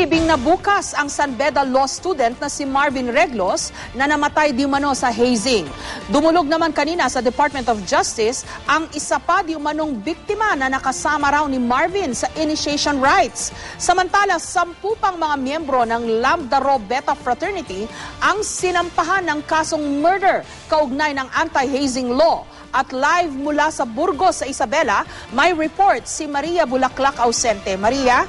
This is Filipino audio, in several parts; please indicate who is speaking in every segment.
Speaker 1: Ililibing na bukas ang San Beda law student na si Marvin Reglos na namatay di umano sa hazing. Dumulog naman kanina sa Department of Justice ang isa pa di umanong biktima na nakasama raw ni Marvin sa initiation rites. Samantala, 10 pang mga miyembro ng Lambda Rho Beta Fraternity ang sinampahan ng kasong murder kaugnay ng anti-hazing law. At live mula sa Burgos sa Isabela, may report si Maria Bulaklak Ausente. Maria?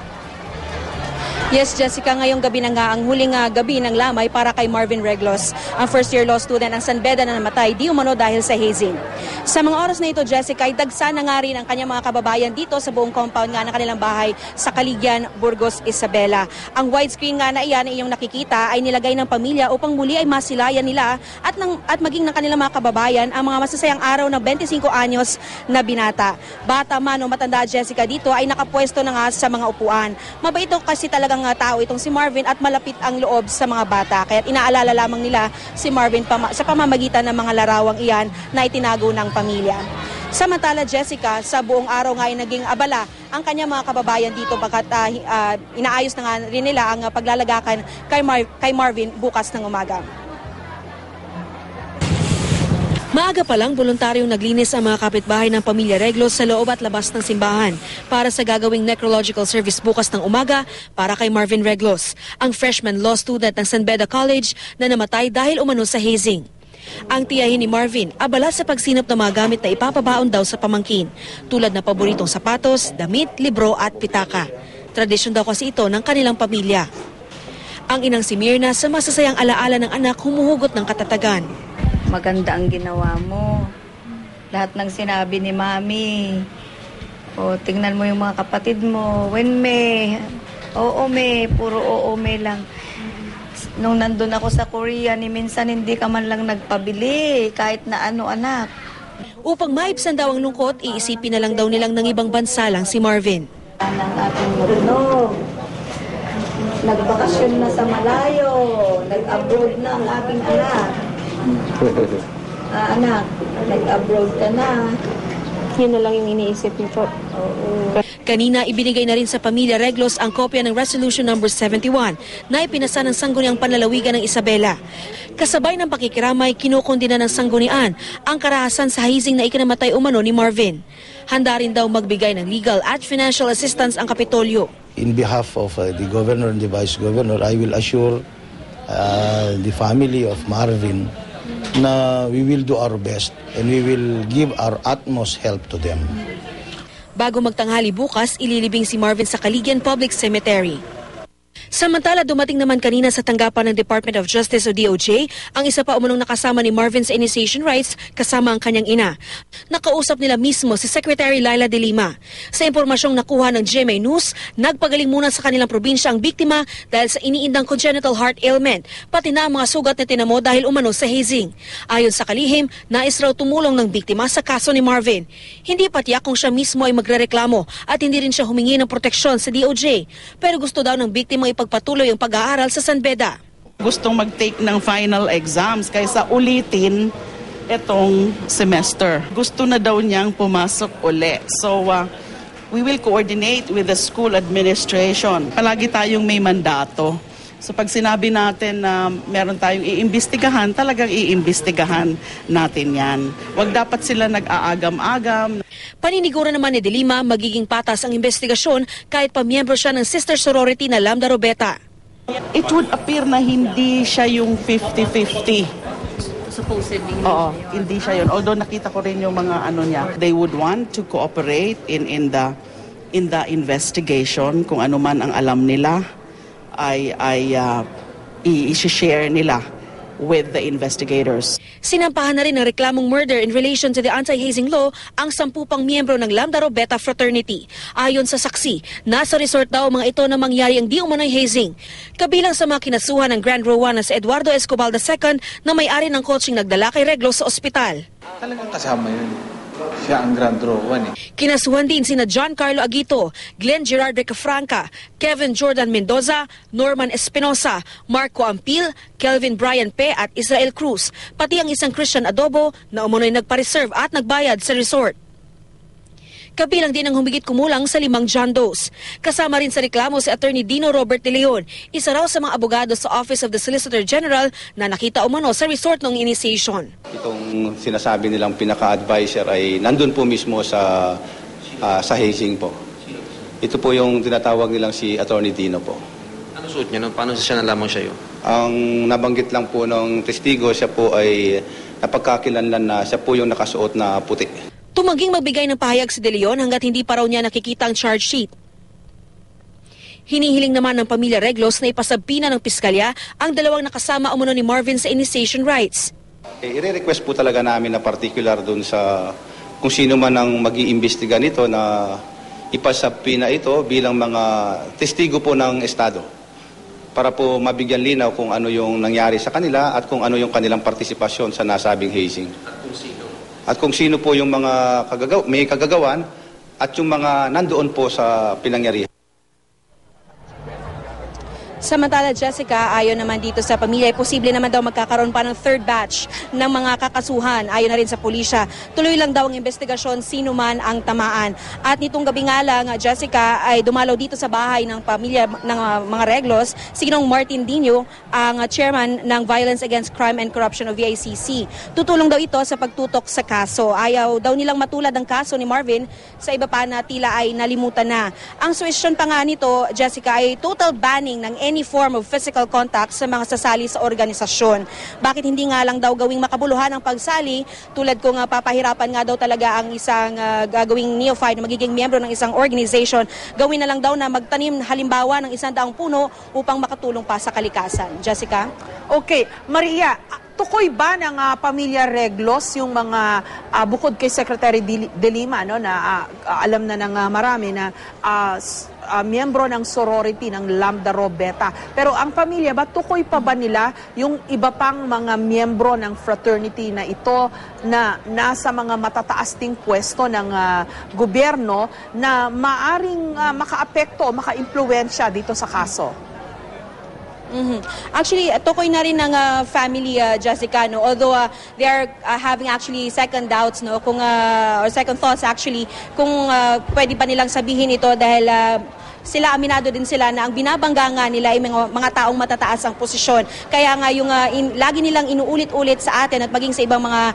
Speaker 2: Yes, Jessica, ngayong gabi na nga ang huling gabi ng lamay para kay Marvin Reglos, ang first-year law student ng San Beda na namatay di umano dahil sa hazing. Sa mga oras na ito, Jessica, ay dagsa na nga rin ang kanyang mga kababayan dito sa buong compound nga ng kanilang bahay sa Caligyan, Burgos, Isabela. Ang widescreen nga na iyan na iyong nakikita ay nilagay ng pamilya upang muli ay masilayan nila at maging ng kanilang mga kababayan ang mga masasayang araw ng 25 anyos na binata. Bata man o matanda, Jessica, dito ay nakapwesto na nga sa mga upuan. Mabait kasi talagang tao itong si Marvin at malapit ang loob sa mga bata. Kaya inaalala lamang nila si Marvin sa pamamagitan ng mga larawang iyan na itinago ng pamilya. Samantala, Jessica, sa buong araw nga ay naging abala ang kanyang mga kababayan dito pagkat inaayos na nga rin nila ang paglalagakan kay Marvin bukas ng umaga. Maaga pa lang, voluntaryong naglinis ang mga kapitbahay ng pamilya Reglos sa loob at labas ng simbahan para sa gagawing necrological service bukas ng umaga para kay Marvin Reglos, ang freshman law student ng San Beda College na namatay dahil umano sa hazing. Ang tiyahin ni Marvin, abala sa pagsinop ng mga gamit na ipapabaon daw sa pamangkin, tulad na paboritong sapatos, damit, libro at pitaka. Tradisyon daw kasi ito ng kanilang pamilya. Ang inang si Mirna sa masasayang alaala ng anak humuhugot ng katatagan.
Speaker 3: Maganda ang ginawa mo. Lahat ng sinabi ni Mami. O, tingnan mo yung mga kapatid mo. When may, oo may, puro oo may lang. Nung nandun ako sa Korea, ni minsan hindi ka man lang nagpabili, kahit na ano, anak.
Speaker 2: Upang maibsan daw ang lungkot, iisipin na lang daw nilang ng ibang bansa lang si Marvin.
Speaker 3: Ang ating marunong. Nagbakasyon na sa malayo. Nag-abroad na ang aking anak. Anak, nag-abroad ka na.
Speaker 2: Yun na lang yung iniisip niyo po.
Speaker 3: Oo.
Speaker 2: Kanina, ibinigay na rin sa pamilya Reglos ang kopya ng Resolution No. 71 na ipinasa ng Sangguniang Panlalawigan ng Isabela. Kasabay ng pakikiramay, kinukondina ng sanggunian ang karahasan sa hazing na ikinamatay umano ni Marvin. Handa rin daw magbigay ng legal at financial assistance ang Kapitolyo.
Speaker 4: In behalf of the Governor and the Vice Governor, I will assure the family of Marvin na we will do our best and we will give our utmost help to them.
Speaker 2: Bago magtanghali bukas, ililibing si Marvin sa Caligyan Public Cemetery. Samantala, dumating naman kanina sa tanggapan ng Department of Justice o DOJ ang isa pa umunong nakasama ni Marvin sa initiation rites kasama ang kanyang ina. Nakausap nila mismo si Secretary Laila de Lima. Sa impormasyong nakuha ng GMA News, nagpagaling muna sa kanilang probinsya ang biktima dahil sa iniindang congenital heart ailment, pati na ang mga sugat na tinamo dahil umano sa hazing. Ayon sa kalihim, nais raw tumulong ng biktima sa kaso ni Marvin. Hindi patiyak kung siya mismo ay magrereklamo at hindi rin siya humingi ng proteksyon sa DOJ. Pero gusto daw ng biktima ipagpatuloy ang pag-aaral sa San Beda.
Speaker 5: Gustong mag-take ng final exams kaysa ulitin itong semester. Gusto na daw niyang pumasok uli. So, we will coordinate with the school administration. Palagi tayong may mandato. So pag sinabi natin na meron tayong iimbestigahan, talagang iimbestigahan natin yan. Huwag dapat sila nag-aagam-agam.
Speaker 2: Paniniguro naman ni De Lima, magiging patas ang investigasyon kahit pa miyembro siya ng sister sorority na Lambda Rho Beta.
Speaker 5: It would appear na hindi siya yung 50-50.
Speaker 3: Supposedly.
Speaker 5: Oo, hindi siya yun. Although nakita ko rin yung mga ano niya. They would want to cooperate in the investigation. Kung ano man ang alam nila ay i-share nila with the investigators.
Speaker 2: Sinampahan na rin ng reklamong murder in relation to the anti-hazing law ang 10 pang miyembro ng Lambda Rho Beta Fraternity. Ayon sa saksi, nasa resort daw mga ito na mangyari ang di umano'y hazing. Kabilang sa mga kinasuhan ng Grand Rowan na si Eduardo Escobar II na may-ari ng coaching nagdala kay Reglos sa ospital.
Speaker 6: Talagang kasama yun. Siya ang Grand Rowan eh.
Speaker 2: Kinasuhan din sina John Carlo Aguito, Glenn Gerard Recafranca, Kevin Jordan Mendoza, Norman Espinosa, Marco Ampil, Kelvin Brian Pe at Israel Cruz, pati ang isang Christian Adobo na umunoy nagpa-reserve at nagbayad sa resort. kabilang din ang humigit kumulang sa 5 John Does. Kasama rin sa reklamo si Attorney Dino Robert de Leon, isa raw sa mga abogado sa Office of the Solicitor General na nakita umano sa resort ng initiation.
Speaker 7: Itong sinasabi nilang pinaka-advisor ay nandun po mismo sa hazing po. Ito po yung tinatawag nilang si Attorney Dino po.
Speaker 8: Ano suot niya? Paano siya nalaman siya yun?
Speaker 7: Ang nabanggit lang po ng testigo, siya po ay napagkakilanlan na siya po yung nakasuot na puti.
Speaker 2: Tumanging magbigay ng pahayag si De Leon hanggat hindi pa raw niya nakikita ang charge sheet. Hinihiling naman ng pamilya Reglos na ipasabpina ng piskalya ang 2 nakasama umano ni Marvin sa initiation rights.
Speaker 7: I-request po talaga namin na particular dun sa kung sino man ang mag-iimbestiga nito na ipasabpina ito bilang mga testigo po ng Estado para po mabigyan linaw kung ano yung nangyari sa kanila at kung ano yung kanilang partisipasyon sa nasabing hazing. At kung sino po yung mga may kagagawan at yung mga nandoon po sa pinangyarihan.
Speaker 2: Samantala, Jessica, ayon naman dito sa pamilya, posible naman daw magkakaroon pa ng 3rd batch ng mga kakasuhan. Ayon na rin sa pulisya, tuloy lang daw ang investigasyon sino man ang tamaan. At nitong gabi nga lang, Jessica, ay dumalaw dito sa bahay ng pamilya ng mga Reglos, si Ginong Martin Dino, ang chairman ng Violence Against Crime and Corruption o VICC. Tutulong daw ito sa pagtutok sa kaso. Ayaw daw nilang matulad ang kaso ni Marvin sa iba pa na tila ay nalimutan na. Ang suwestyon pa nga nito, Jessica, ay total banning ng any form of physical contact sa mga sasali sa organisasyon. Bakit hindi nga lang daw gawing makabuluhan ang pagsali tulad kung papahirapan nga daw talaga ang isang gagawing neophyte na magiging miyembro ng isang organization, gawin na lang daw na magtanim halimbawa ng 100 puno upang makatulong pa sa kalikasan. Jessica?
Speaker 1: Okay, Maria, tukoy ba ng pamilya Reglos yung mga bukod kay Secretary De Lima, no, na alam na ng marami na miyembro ng sorority ng Lambda Rho Beta. Pero ang pamilya ba, tukoy pa ba nila yung iba pang mga miyembro ng fraternity na ito na nasa mga matataas ding pwesto ng gobyerno na maaring makaapekto o makaimpluwensya dito sa kaso?
Speaker 2: Actually, tukoy na rin ng family, Jessica, no? Although they are having actually second doubts, no? Kung, or second thoughts actually, kung pwede pa nilang sabihin ito dahil sila, aminado din sila na ang binabangga nga nila ay mga taong matataas ang posisyon. Kaya nga yung lagi nilang inuulit-ulit sa atin at maging sa ibang mga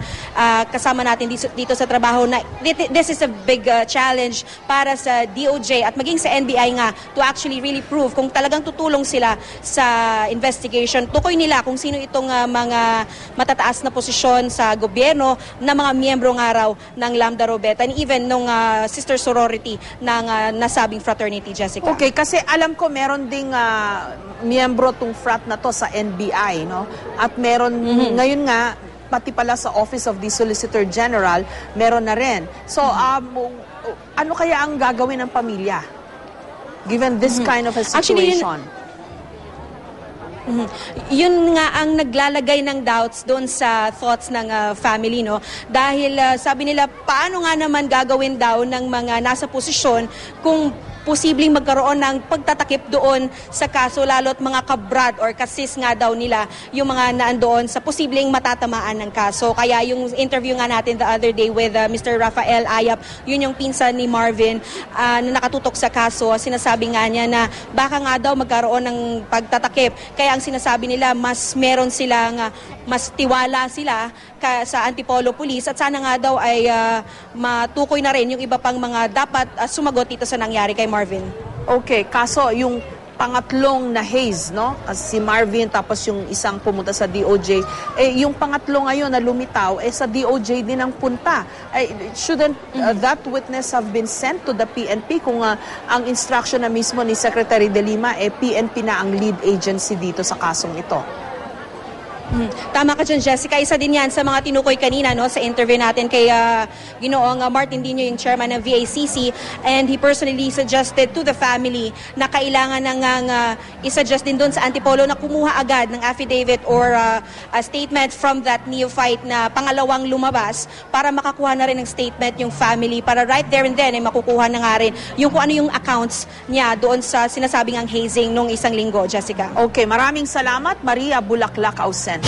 Speaker 2: kasama natin dito sa trabaho na this is a big challenge para sa DOJ at maging sa NBI nga to actually really prove kung talagang tutulong sila sa investigation. Tukoy nila kung sino itong mga matataas na posisyon sa gobyerno na mga miyembro nga raw ng Lambda Rho Beta and even nung sister sorority ng nasabing fraternity, Jessica.
Speaker 1: Okay, kasi alam ko meron ding miyembro tong frat na to sa NBI, no? At meron ngayon nga pati pala sa Office of the Solicitor General, meron na rin. So, ano kaya ang gagawin ng pamilya given this kind of a situation?
Speaker 2: Yun nga ang naglalagay ng doubts doon sa thoughts ng family, no? Dahil sabi nila, paano nga naman gagawin daw ng mga nasa posisyon kung posibleng magkaroon ng pagtatakip doon sa kaso, lalo't mga kabrad or kasis nga daw nila yung mga naandoon sa posibleng matatamaan ng kaso. Kaya yung interview nga natin the other day with Mr. Rafael Ayap, yun yung pinsan ni Marvin na nakatutok sa kaso, sinasabi nga niya na baka nga daw magkaroon ng pagtatakip. Kaya ang sinasabi nila, mas meron silang, mas tiwala sila sa Antipolo Police at sana nga daw ay matukoy na rin yung iba pang mga dapat sumagot dito sa nangyari kay Marvin. Okay, kaso yung pangatlong na haze, no? Si Marvin tapos yung isang pumunta sa DOJ, yung pangatlo ngayon na lumitaw sa DOJ din ang punta. Shouldn't that witness have been sent to the PNP kung ang instruction na mismo ni Secretary De Lima PNP na ang lead agency dito sa kasong ito? Tama ka dyan, Jessica. Isa din yan sa mga tinukoy kanina, no, sa interview natin kay Ginoong Martin Dino, yung chairman ng VICC, and he personally suggested to the family na kailangan nang isuggest din doon sa Antipolo na kumuha agad ng affidavit or a statement from that neophyte na pangalawang lumabas para makakuha na rin ng statement yung family para right there and then ay makukuha na nga rin yung kung ano yung accounts niya doon sa sinasabing ang hazing nung isang linggo, Jessica.
Speaker 1: Okay, maraming salamat, Maria Bulaklak Ausen.